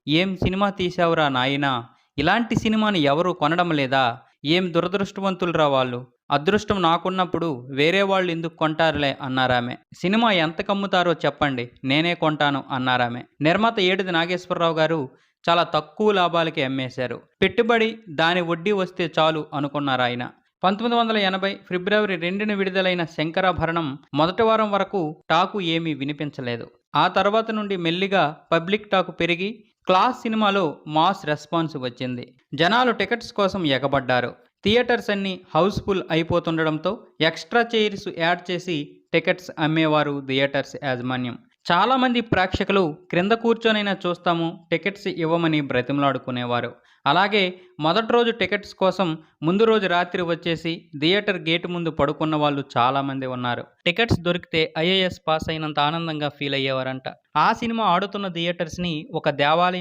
"ఏం సినిమా తీశావురా నాయనా! ఇలాంటి సినిమాని ఎవరు కొనడం లేదా? ఏం దురదృష్టవంతులురా వాళ్ళు! అదృష్టం నాకున్నప్పుడు వేరే వాళ్ళు ఎందుకు కొంటారులే" అన్నారామె. "సినిమా ఎంతకమ్ముతారో చెప్పండి. నేనే కొంటాను" అన్నారామె. నిర్మాత ఏడిది నాగేశ్వరరావు గారు చాలా తక్కువ లాభాలకే అమ్మేశారు. పెట్టుబడి, దాని వడ్డీ వస్తే చాలు అనుకున్నారాయన. 1980 ఫిబ్రవరి 2న విడుదలైన 'శంకరాభరణం' మొదటి వారం వరకు టాకు ఏమీ వినిపించలేదు. ఆ తర్వాత నుండి మెల్లిగా పబ్లిక్ టాక్ పెరిగి 'క్లాస్' సినిమాలో మాస్ రెస్పాన్స్ వచ్చింది. జనాలు టికెట్స్ కోసం ఎగబడ్డారు. థియేటర్స్ అన్నీ హౌస్‌ఫుల్ అయిపోతుండడంతో ఎక్స్‌ట్రా చైర్స్ యాడ్ చేసి టికెట్స్ అమ్మేవారు థియేటర్స్ యాజమాన్యం. చాలామంది ప్రేక్షకులు క్రింద కూర్చొనైనా చూస్తాము, టికెట్స్ ఇవ్వమని బ్రతిమలాడుకునేవారు. అలాగే మొదటి రోజు టికెట్స్ కోసం ముందు రోజు రాత్రి వచ్చేసి థియేటర్ గేటు ముందు పడుకున్న వాళ్ళు చాలామంది ఉన్నారు. టికెట్స్ దొరికితే ఐఏఎస్ పాస్ అయినంత ఆనందంగా ఫీల్ అయ్యేవారంట. ఆ సినిమా ఆడుతున్న థియేటర్స్‌ని ఒక దేవాలయం